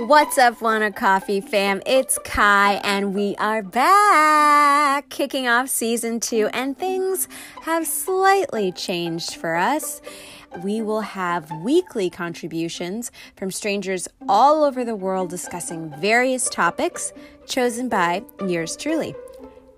What's up, Wanna Coffee fam? It's Kai, and we are back, kicking off season 2, and things have slightly changed for us. We will have weekly contributions from strangers all over the world discussing various topics chosen by yours truly.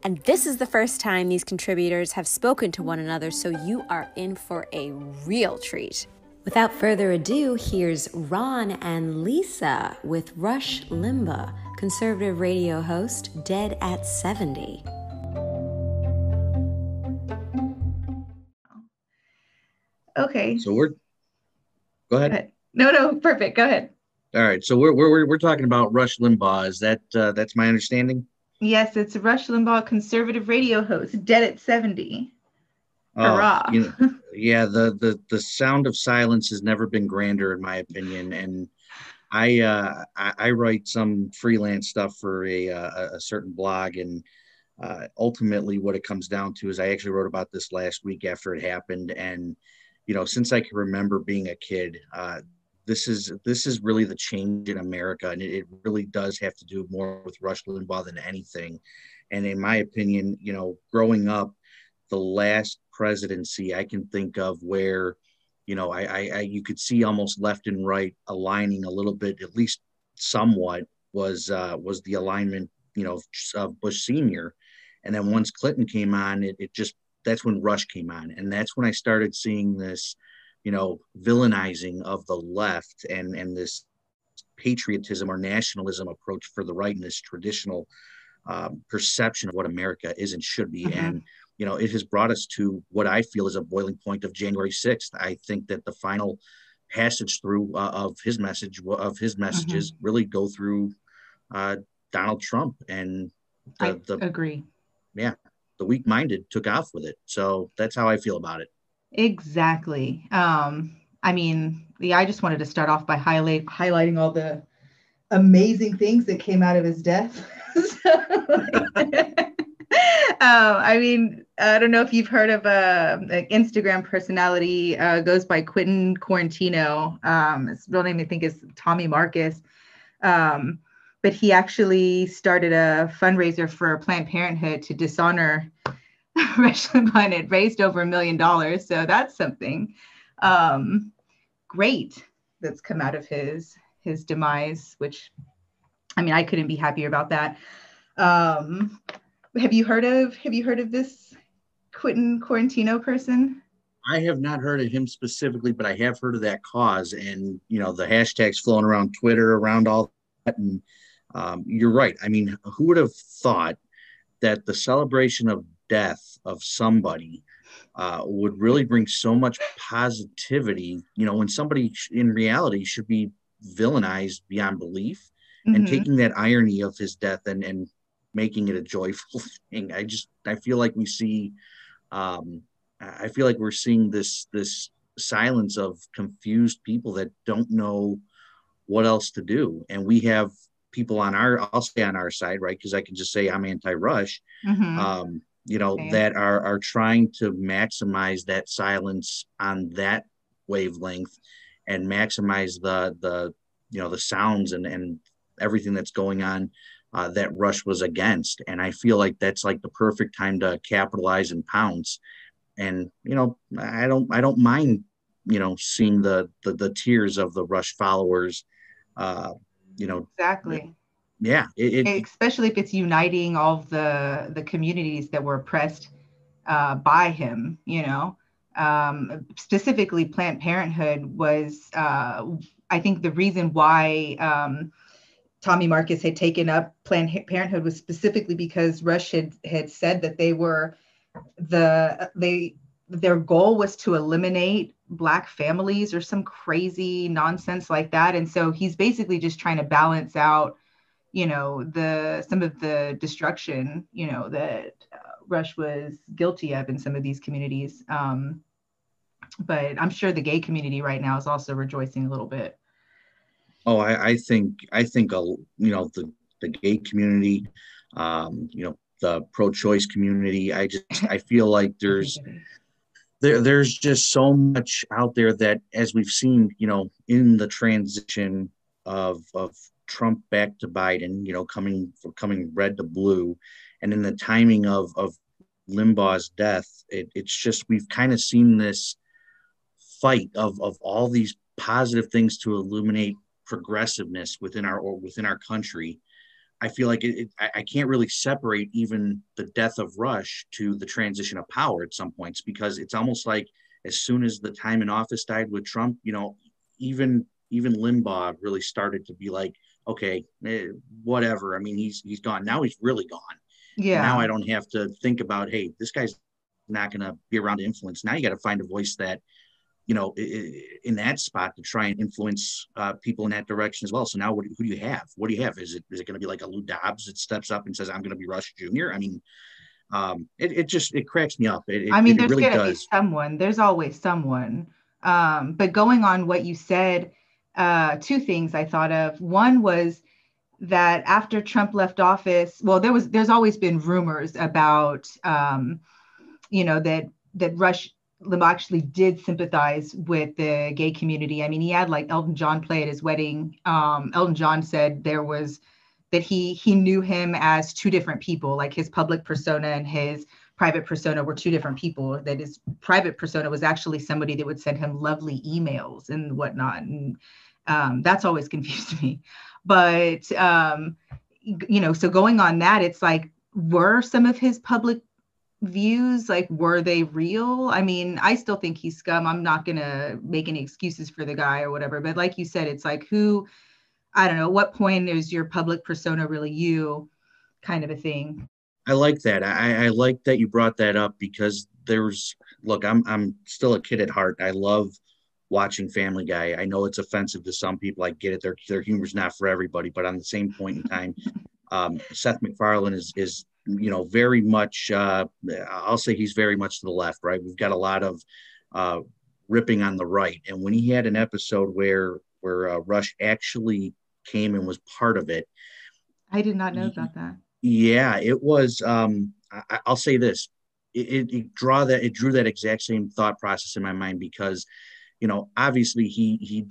And this is the first time these contributors have spoken to one another, so you are in for a real treat. Without further ado, here's Ron and Lisa with Rush Limbaugh, conservative radio host, dead at 70. Okay. So go ahead. No, perfect. Go ahead. All right. So we're talking about Rush Limbaugh. Is that's my understanding? Yes, it's Rush Limbaugh, conservative radio host, dead at 70. Hurrah. Yeah, the sound of silence has never been grander, in my opinion. And I write some freelance stuff for a certain blog, and ultimately what it comes down to is I actually wrote about this last week after it happened. And since I can remember being a kid, this is really the change in America, and it really does have to do more with Rush Limbaugh than anything. And in my opinion, growing up, the last presidency I can think of where, I you could see almost left and right aligning a little bit, at least somewhat, was the alignment, of Bush Senior. And then once Clinton came on, it just, that's when Rush came on. And that's when I started seeing this, villainizing of the left and this patriotism or nationalism approach for the right, and this traditional perception of what America is and should be. Mm-hmm. And it has brought us to what I feel is a boiling point of January 6th. I think that the final passage through of his messages Mm-hmm. really go through Donald Trump, and I agree. Yeah, the weak-minded took off with it. So that's how I feel about it. Exactly. I just wanted to start off by highlighting all the amazing things that came out of his death. I don't know if you've heard of an Instagram personality, goes by Quentin Quarantino. His real name, I think, is Tommy Marcus. But he actually started a fundraiser for Planned Parenthood to dishonor Rush Limbaugh, and it raised over $1 million. So that's something great that's come out of his demise, which, I couldn't be happier about that. Have you heard of this Quentin Quarantino person? I have not heard of him specifically, but I have heard of that cause, and the hashtags flowing around Twitter around all that. And you're right. Who would have thought that the celebration of death of somebody would really bring so much positivity, when somebody in reality should be villainized beyond belief, Mm-hmm. and taking that irony of his death and making it a joyful thing. I feel like we see, I feel like we're seeing this silence of confused people that don't know what else to do. And we have people I'll stay on our side, right? Because I can just say I'm anti-Rush, Mm-hmm. that are trying to maximize that silence on that wavelength and maximize the sounds and everything that's going on that Rush was against. And I feel like that's like the perfect time to capitalize and pounce. And I don't mind seeing the tears of the Rush followers. Exactly. Yeah, Especially if it's uniting all of the communities that were oppressed by him. Specifically Planned Parenthood was, I think, the reason why Tommy Marcus had taken up Planned Parenthood was specifically because Rush had said that their goal was to eliminate Black families or some crazy nonsense like that. And so he's basically just trying to balance out, some of the destruction, that Rush was guilty of in some of these communities. But I'm sure the gay community right now is also rejoicing a little bit. Oh, I think the gay community, the pro-choice community. I feel like there's just so much out there that, as we've seen, in the transition of Trump back to Biden, coming red to blue, and in the timing of Limbaugh's death, it's just we've kind of seen this fight of all these positive things to illuminate progressiveness within our country. I feel like I can't really separate even the death of Rush to the transition of power at some points, because it's almost like as soon as the time in office died with Trump, even Limbaugh really started to be like, okay, whatever. I mean, he's gone. Now he's really gone. And now Yeah. I don't have to think about, hey, this guy's not going to be around to influence. Now you got to find a voice that, in that spot to try and influence people in that direction as well. So now who do you have? What do you have? Is it going to be like a Lou Dobbs that steps up and says, I'm going to be Rush Jr.? I mean, it cracks me up. I mean, It there's really going to be does. someone. There's always someone. But going on what you said, two things I thought of. One was that after Trump left office, well, there's always been rumors about, that Rush Limbaugh actually did sympathize with the gay community. I mean, he had like Elton John play at his wedding. Elton John said that he knew him as two different people, like his public persona and his private persona were two different people, that his private persona was actually somebody that would send him lovely emails and whatnot. And that's always confused me. But, so going on that, it's like, were some of his public views, like, were they real? I mean, I still think he's scum. I'm not going to make any excuses for the guy or whatever. But like you said, it's like, I don't know, what point is your public persona really you, kind of a thing. I like that. I like that you brought that up, because look, I'm still a kid at heart. I love watching Family Guy. I know it's offensive to some people. I get it. Their humor's not for everybody, but on the same point in time, Seth MacFarlane is very much. I'll say he's very much to the left, right? We've got a lot of ripping on the right, and when he had an episode where Rush actually came and was part of it. I did not know about that. Yeah, it was. I'll say this: it drew that exact same thought process in my mind, because, obviously he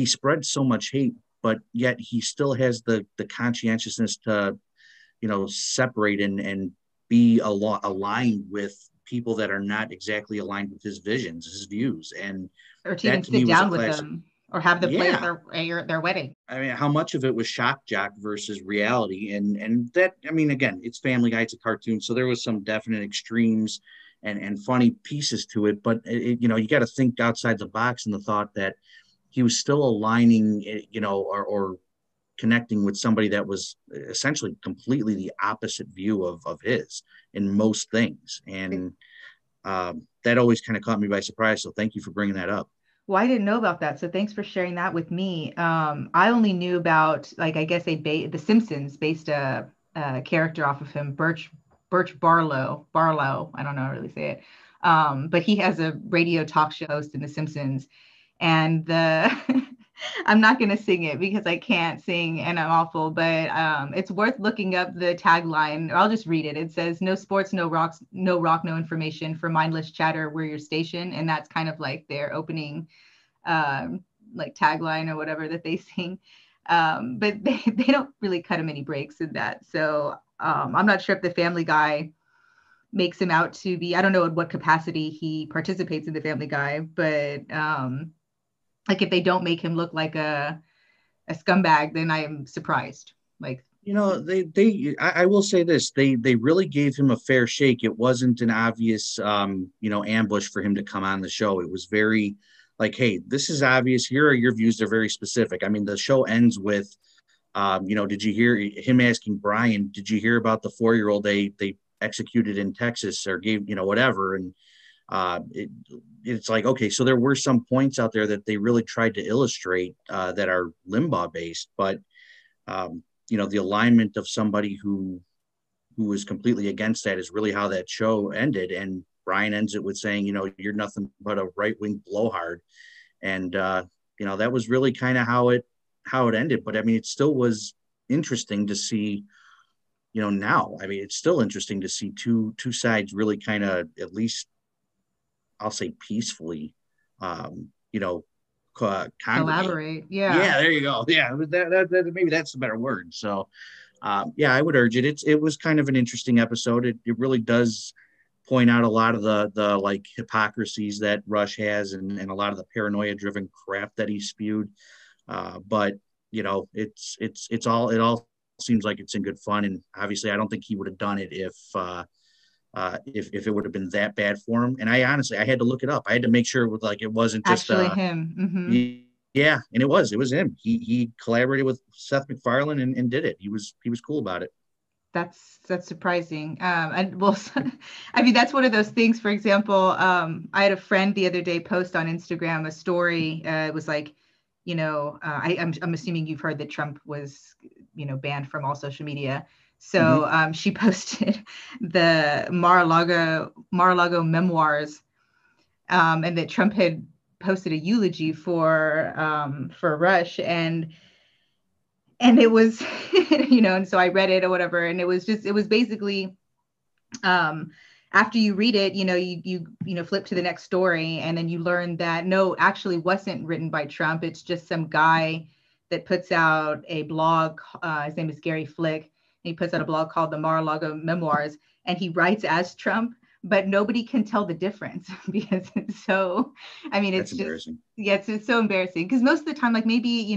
spread so much hate, but yet he still has the conscientiousness to, separate and be aligned with people that are not exactly aligned with his visions, his views, and Or to even that to me sit was a down with classic. them or have them play at Yeah, their wedding. I mean, how much of it was shock jock versus reality? And that, I mean, again, it's Family Guy, it's a cartoon, so there was some definite extremes and funny pieces to it. But you got to think outside the box in the thought that he was still aligning, or connecting with somebody that was essentially completely the opposite view of his in most things. And that always kind of caught me by surprise. So thank you for bringing that up. Well, I didn't know about that, so thanks for sharing that with me. I only knew about, like, I guess The Simpsons based a character off of him, Birch Barlow. I don't know how to really say it, but he has a radio talk show host in The Simpsons, and I'm not going to sing it because I can't sing and I'm awful, but it's worth looking up the tagline. I'll just read it. It says, "No sports, no rocks, no rock, no information. For mindless chatter, we're your station." And that's kind of like their opening like tagline or whatever that they sing. But they don't really cut him any breaks in that. So I'm not sure if the Family Guy makes him out to be, I don't know in what capacity he participates in the Family Guy, but like if they don't make him look like a scumbag, then I am surprised. Like, I will say this, they really gave him a fair shake. It wasn't an obvious, ambush for him to come on the show. It was very like, hey, this is obvious. Here are your views. They're very specific. I mean, the show ends with, did you hear him asking Brian, did you hear about the 4-year-old they executed in Texas, or gave, whatever. And it's like, okay, so there were some points out there that they really tried to illustrate that are Limbaugh based, but the alignment of somebody who was completely against that is really how that show ended. And Brian ends it with saying, you're nothing but a right-wing blowhard. And that was really kind of how it ended. But I mean, it still was interesting to see, now. I mean, it's still interesting to see two sides really kind of, at least I'll say peacefully, congregate. Collaborate. Yeah. Yeah, there you go. Yeah, maybe that's the better word. So, yeah, I would urge it. It was kind of an interesting episode. It really does point out a lot of the like hypocrisies that Rush has, and a lot of the paranoia driven crap that he spewed. But it all seems like it's in good fun, and obviously, I don't think he would have done it if it would have been that bad for him. And I honestly, I had to look it up. I had to make sure it wasn't just Actually him. Mm-hmm. yeah, and it was him. He collaborated with Seth MacFarlane and did it. He was cool about it. That's surprising. And well, I mean, that's one of those things. For example, I had a friend the other day post on Instagram a story. It was like, I'm assuming you've heard that Trump was, banned from all social media. So she posted the Mar-a-Lago memoirs, and that Trump had posted a eulogy for Rush, and it was and so I read it or whatever, and it was basically, after you read it, you flip to the next story, and then you learn that no, actually wasn't written by Trump. It's just some guy that puts out a blog. His name is Gary Flick. He puts out a blog called the Mar-a-Lago Memoirs, and he writes as Trump, but nobody can tell the difference because it's so, I mean, it's That's embarrassing. yeah, it's so embarrassing because most of the time, like maybe,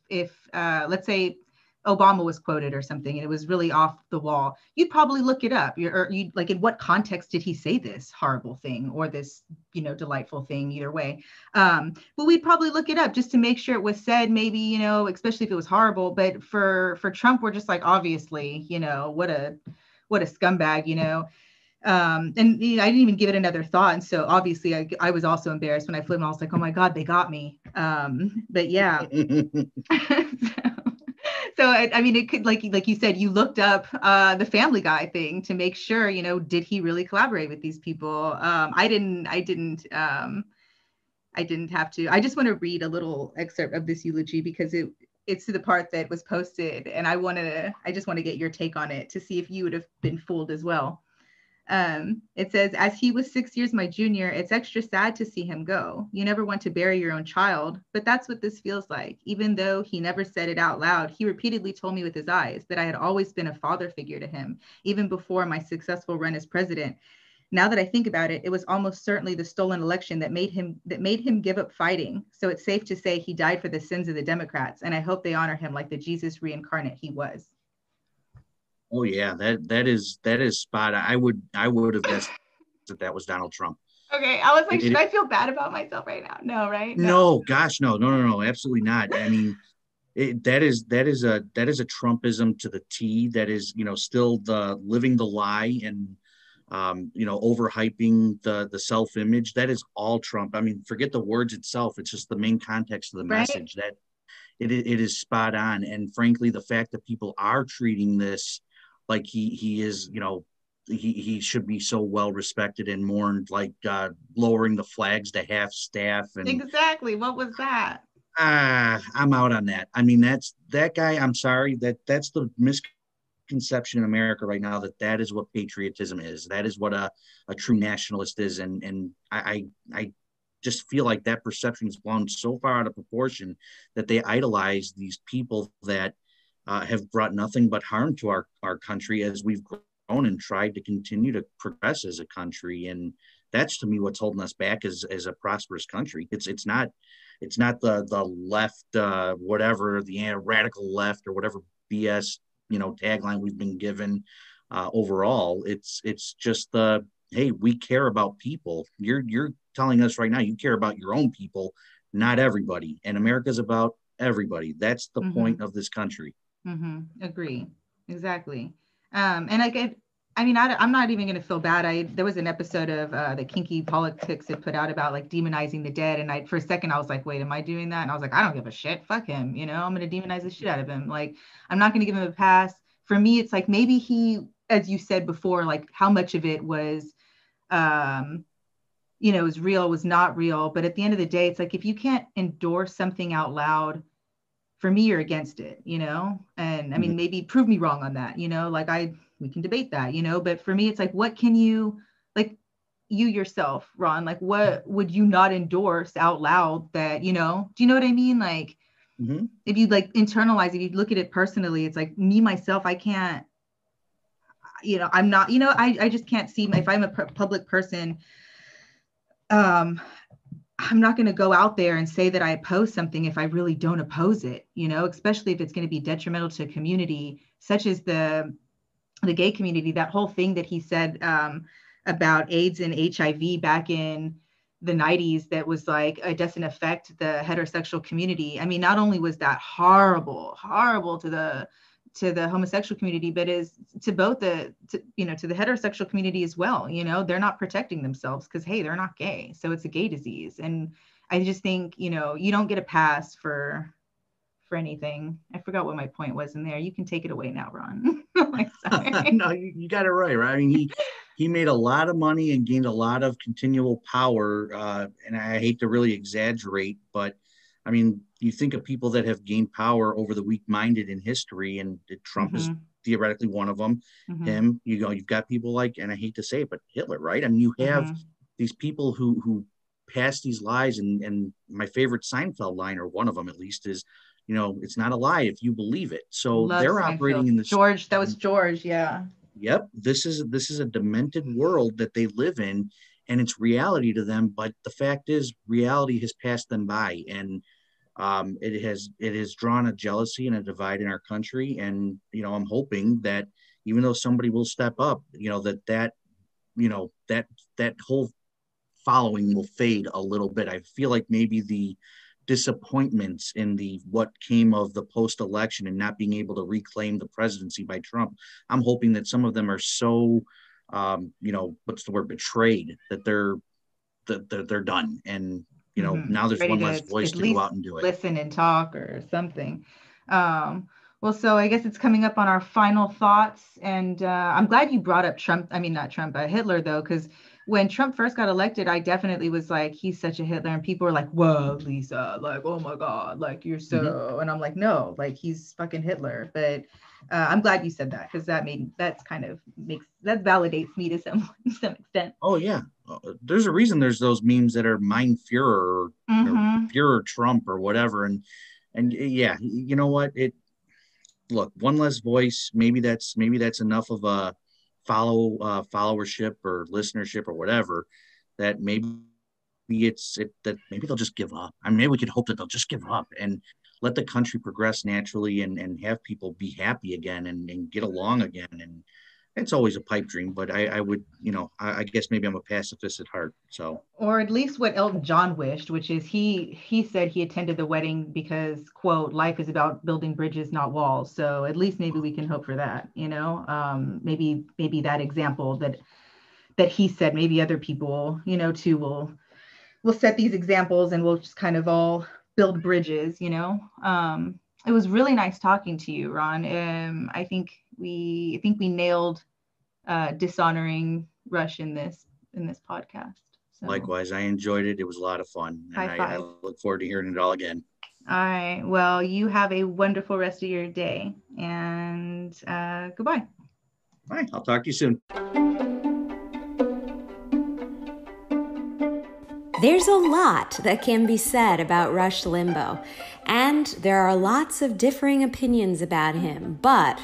if let's say Obama was quoted or something and it was really off the wall, you'd probably look it up. Or you'd like, in what context did he say this horrible thing or this, delightful thing, either way. But we'd probably look it up just to make sure it was said, maybe, especially if it was horrible. But for Trump, we're just like, obviously, what a scumbag, and I didn't even give it another thought. And so obviously I was also embarrassed when I flipped. I was like, oh my God, they got me. But yeah. So I mean, it could, like you said, you looked up the Family Guy thing to make sure, did he really collaborate with these people? I didn't have to. I just want to read a little excerpt of this eulogy because it's to the part that was posted, and I just want to get your take on it to see if you would have been fooled as well. It says, as he was 6 years my junior, it's extra sad to see him go. You never want to bury your own child, but that's what this feels like. Even though he never said it out loud, he repeatedly told me with his eyes that I had always been a father figure to him, even before my successful run as president. Now that I think about it, it was almost certainly the stolen election that made him give up fighting. So it's safe to say he died for the sins of the Democrats, and I hope they honor him like the Jesus reincarnate he was. Oh yeah, that is spot on. I would have guessed that was Donald Trump. Okay, I was like, should I feel bad about myself right now? No, right? No, gosh, no, absolutely not. I mean, that is a Trumpism to the T. That is, still the living the lie and overhyping the self image. That is all Trump. I mean, forget the words itself. It's just the main context of the message that it is spot on. And frankly, the fact that people are treating this like he is, he should be so well respected and mourned, like lowering the flags to half staff. And exactly, what was that? I'm out on that. I mean, that guy. I'm sorry, that's the misconception in America right now, that is what patriotism is. That is what a true nationalist is. And I just feel like that perception is blown so far out of proportion that they idolize these people that have brought nothing but harm to our country as we've grown and tried to continue to progress as a country. And that's, to me, what's holding us back as a prosperous country. It's not the left, whatever, the radical left or whatever BS tagline we've been given. Overall, it's just hey, we care about people. You're telling us right now you care about your own people, not everybody. And America's about everybody. That's the point of this country. Agree. Exactly. And I'm not even going to feel bad. There was an episode of the Kinky Politics that put out about like demonizing the dead. And for a second, I was like, wait, am I doing that? And I was like, I don't give a shit. Fuck him. I'm going to demonize the shit out of him. Like, I'm not going to give him a pass. For me, it's like, maybe he, as you said before, like how much of it was, was real, was not real. But at the end of the day, it's like, if you can't endorse something out loud, for me, you're against it, and I mean, maybe prove me wrong on that, like we can debate that, but for me, it's like, what can you, like, you yourself, Ron, like what would you not endorse out loud that, do you know what I mean? Like, if you like internalize, if you look at it personally, it's like me, myself, I can't, I'm not, I just can't see if I'm a public person, I'm not going to go out there and say that I oppose something if I really don't oppose it, especially if it's going to be detrimental to a community such as the gay community. That whole thing that he said about AIDS and HIV back in the 90s, that was like, it doesn't affect the heterosexual community. I mean, not only was that horrible to the homosexual community, but is to both to the heterosexual community as well. They're not protecting themselves because, hey, they're not gay. So it's a gay disease. And I just think, you don't get a pass for anything. I forgot what my point was in there. You can take it away now, Ron. Sorry. No, you got it right. I mean, he made a lot of money and gained a lot of continual power. And I hate to really exaggerate, but I mean, you think of people that have gained power over the weak-minded in history, and Trump is theoretically one of them. Him, you've got people like, and I hate to say it, but Hitler, right? I mean, you have these people who pass these lies, and my favorite Seinfeld line, or one of them at least, is, it's not a lie if you believe it. So they're operating in this. George, that was George, yeah. Yep, this is a demented world that they live in, and it's reality to them. But the fact is, reality has passed them by, and it has drawn a jealousy and a divide in our country. And I'm hoping that even though somebody will step up, that whole following will fade a little bit. I feel like maybe the disappointments in what came of the post-election and not being able to reclaim the presidency by Trump, I'm hoping that some of them are so what's the word, betrayed, that they're done, and now there's one less voice to go out and do it, listen and talk or something. Well, so I guess it's coming up on our final thoughts, and I'm glad you brought up Hitler, though, because when Trump first got elected, I definitely was like, he's such a Hitler. And people were like, whoa, Lisa, like, oh my God, like you're so, and I'm like, no, like he's fucking Hitler. But I'm glad you said that, because that validates me to some extent. Oh yeah. There's a reason there's those memes that are Mein Führer or Führer Trump or whatever. And yeah, you know what? Look, one less voice, maybe that's enough of a followership or listenership or whatever, that maybe they'll just give up. I mean, maybe we could hope that they'll just give up and let the country progress naturally and have people be happy again and get along again. And it's always a pipe dream, but I would, I guess maybe I'm a pacifist at heart. So, or at least what Elton John wished, which is he said he attended the wedding because, quote, life is about building bridges, not walls. So at least maybe we can hope for that, maybe that example that he said, maybe other people, too, will set these examples, and we'll just kind of all build bridges, It was really nice talking to you, Ron. I think we nailed dishonoring Rush in this podcast. So. Likewise, I enjoyed it. It was a lot of fun, and I look forward to hearing it all again. All right. Well, you have a wonderful rest of your day, and goodbye. All right. I'll talk to you soon. There's a lot that can be said about Rush Limbaugh, and there are lots of differing opinions about him, but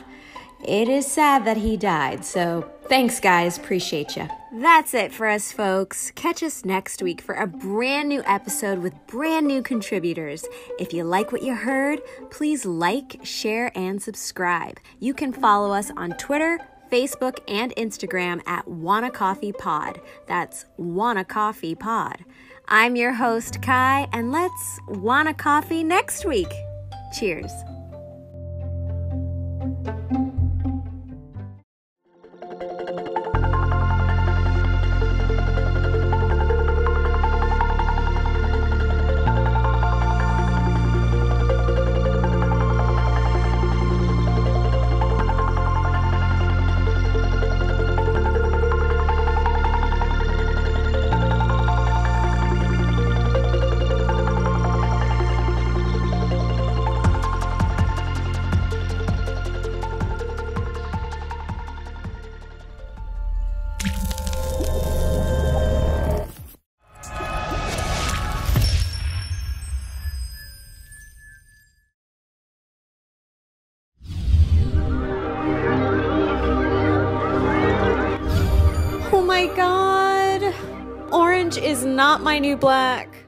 it is sad that he died, so thanks, guys. Appreciate you. That's it for us, folks. Catch us next week for a brand new episode with brand new contributors. If you like what you heard, please like, share, and subscribe. You can follow us on Twitter, Facebook, and Instagram at WannaCoffeePod. That's WannaCoffeePod. I'm your host, Kai, and let's wanna coffee next week. Cheers. my God. Orange is not my new black.